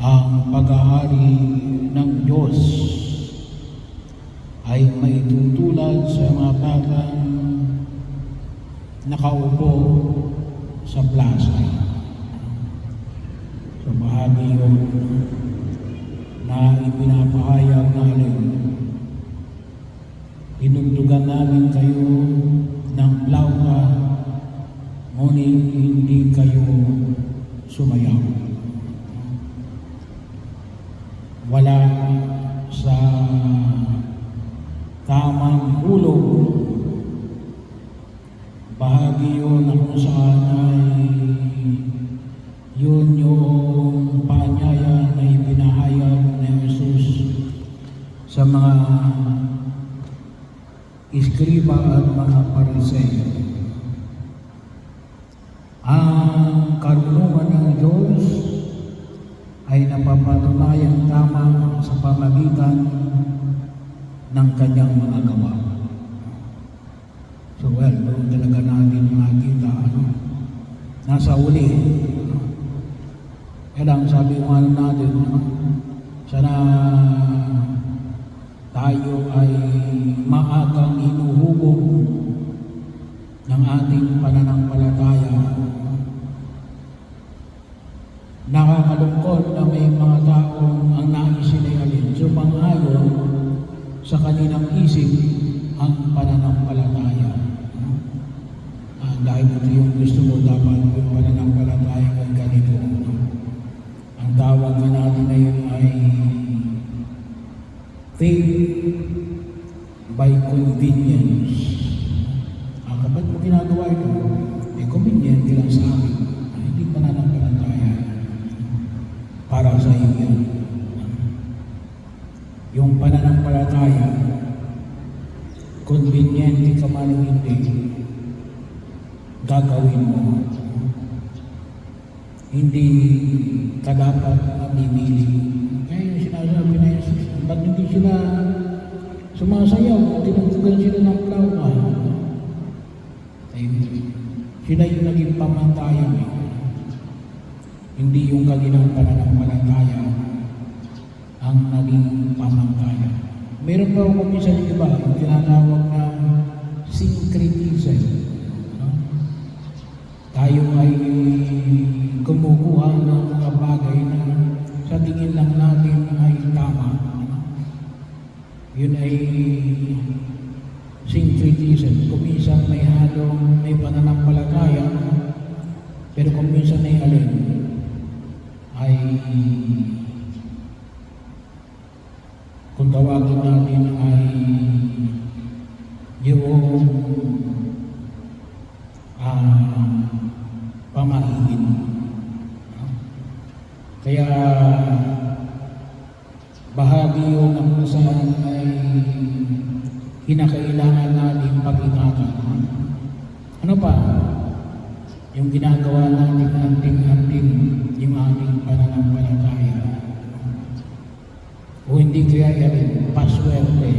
ang paghahari ng Diyos ay maitutulad sa mga batang nakaupo sa plaza. So bahagi yun na ipinapahayag namin. Tinugtugan namin kayo ng plauta, ngunit hindi kayo sumayaw. Wala sa tamang hulog. Bahagi yun na kung saan ay yun yung paanyaya na ipinahayag ni Jesus sa mga iskriba at mga Pariseo. Ang karunungan ng Diyos ay napapatunayan tama sa pamagitan ng kanyang mga gawa. So doon talaga natin makita, nasa uli. Kailang sabi mo natin, sana tayo ay maagang inuhubog ng ating pananampalataya. Nakakalungkot na may mga taong ang nais nila alin sumang-ayon sa kanilang isip ang pananampalataya. Dahil ito yung gusto mo, dapat yung pananampalataya kang ganito. Ang tawag na natin na yun ay faith by convenience. Kapag mo ginagawa ito, convenient lang sa akin. Hindi pananampalataya para sa iyo yan. Yung pananampalataya, convenient ka man o hindi, gagawin mo. Hindi ka dapat mamimili. Kaya yung sinasabi na Jesus, ba't hindi sila sumasayaw? Tinugtugan sila ng plauta. Sila yung naging pamantayan. Hindi yung kanilang pananampalataya ang naging pamantayan. Meron pa ako minsan yung iba, yung tinatawag na syncretism. Tayo ay kumukuha ng mga bagay na sa tingin lang natin ay tama. Yun ay syncretism. Kung minsan may halong may pananampalataya, pero kung minsan ay alin, ay kung tawagin natin ay yung pamahigin. Kaya bahagi yun ang saan ay kinakailangan natin pag-ingatan. Ano pa? Yung ginagawa natin anting-anting yung ating pananampalataya. O hindi kaya yan paswerte.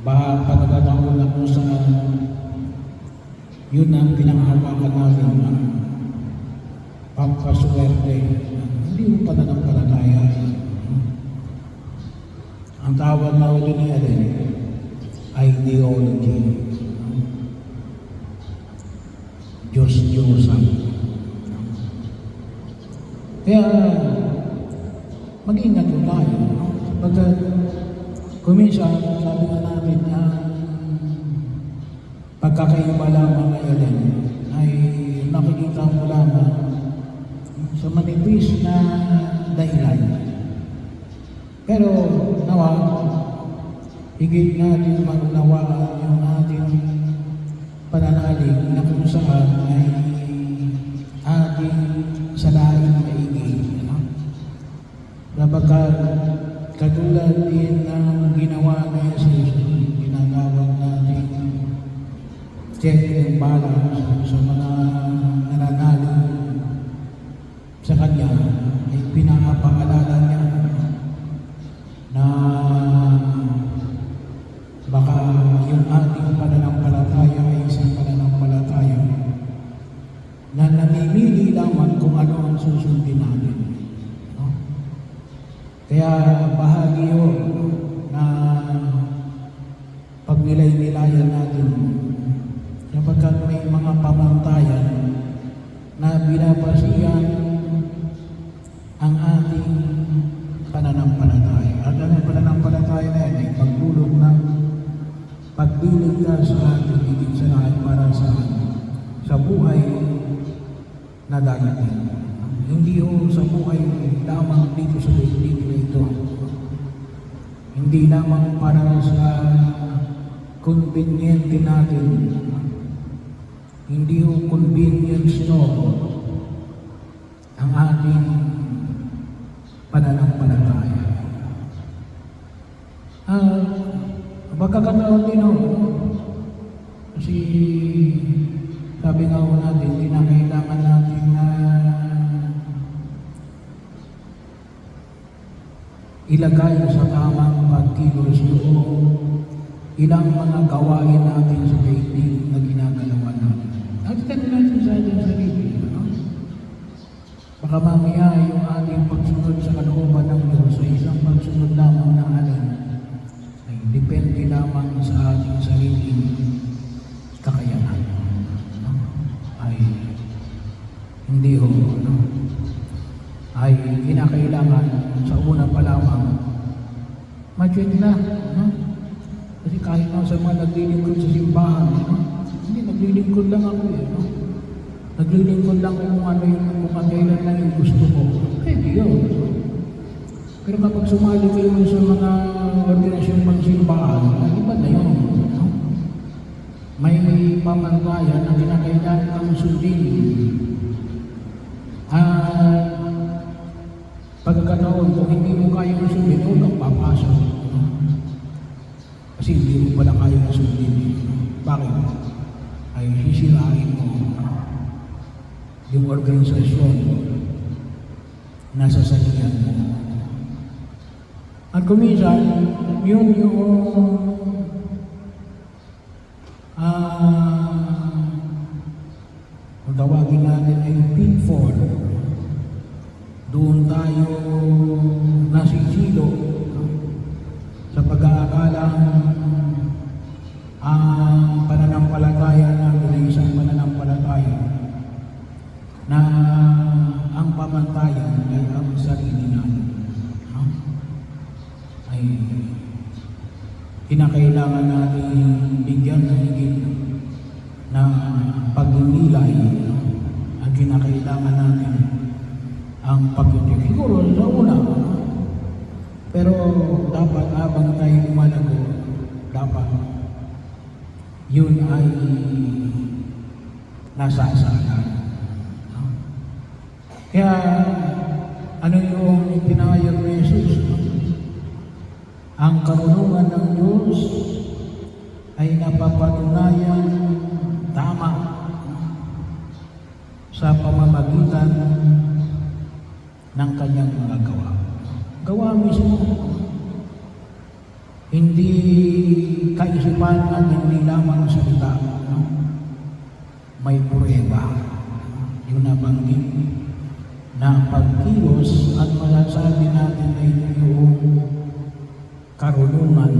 Baka pagkakataon na kung saan yun ang pinanghawakan natin pagpaswerte. Hindi mo pananampalataya. Ang tawag na ulit niya din ideology. Diyos-Diyosan. Kaya mag-ingat po tayo. Pagkat kuminsan, sabi nga natin na pagkakaiba lamang ngayon ay nakikita mo lamang sa manipis na dahilan. Pero nawa, higit natin maunawaan yung ating pananalig na kung saan ay ating salain maigi. Kapag katulad din ng ginawa ni Jesus, ginagawag natin check and balance sa mga nananalig sa Kanya, ay pinapaalala niya na baka yung ating pananampalataya ay isang pananampalataya pinili lamang kung ano ang susundin natin. No? Kaya bahagi yun na pagnilay-nilayan natin sapagkat may mga pamantayan na binabasihan ang ating pananampalataya. At ang pananampalataya na yan ay paglulog ng pagdilig ka sa ating higit sa lahat para sa buhay na darating. Hindi ho sa buhay lamang dito sa daigdig na ito. Hindi lamang para sa conveniente natin. Hindi ho convenience store ang ating pananampalataya. Pagkakataon din ho, kasi sabi nga ho natin, kinakailangan natin na ilagay sa tamang pagkilos yung ilang mga gawain natin sa daigdig na ginagalawan natin. At tanong natin sa ating sarili, no? Baka mamaya yung ating pagsunod sa kalooban ng Diyos ay isang pagsunod lamang ng alin ay depende lamang sa ating sarili kakayanan. No? Ay hindi ho, no? Ay kinakailangan sa una pa lamang ma-check na, no? Kasi kahit na sa mga naglilingkod sa simbahan, no? Hindi, naglilingkod lang ako no? Naglilingkod lang kung ano yung kung kailan lang yung gusto ko. Pwede yun. Pero kapag sumali kayo sa mga organisasyon pang simbahan, iba na yun. No? May pamantayan na kinakailangan kang sundin. Pagkakataon, kung hindi mo kaya sundin, huwag kang papasok. No? Kasi hindi mo pala kaya sundin. Bakit? Ay sisirain mo yung organisasyon na sasalihan mo. At kuminsan, yung kung tawagin natin ay pitfall, doon tayo nasisilo sa pag-aakalang ang pananampalataya natin ay isang pananampalataya na ang pamantayan ay ang sarili natin. No? Ay kinakailangan natin bigyan ng higit na pagninilay. No? Ang kinakailangan natin ang pagtitig. Siguro sa una, no? Pero dapat habang tayo lumalago, dapat yun ay nasasala. Kaya ano yung ipinahayag ni Jesus? Ang karunungan ng Diyos ay napapatunayan tama sa pamamagitan ng kanyang mga gawa. Gawa mismo. Hindi kaisipan at hindi lamang salita. No? May prueba. Yung nabanggit na pagkilos at masasabi natin na ito yung karunungan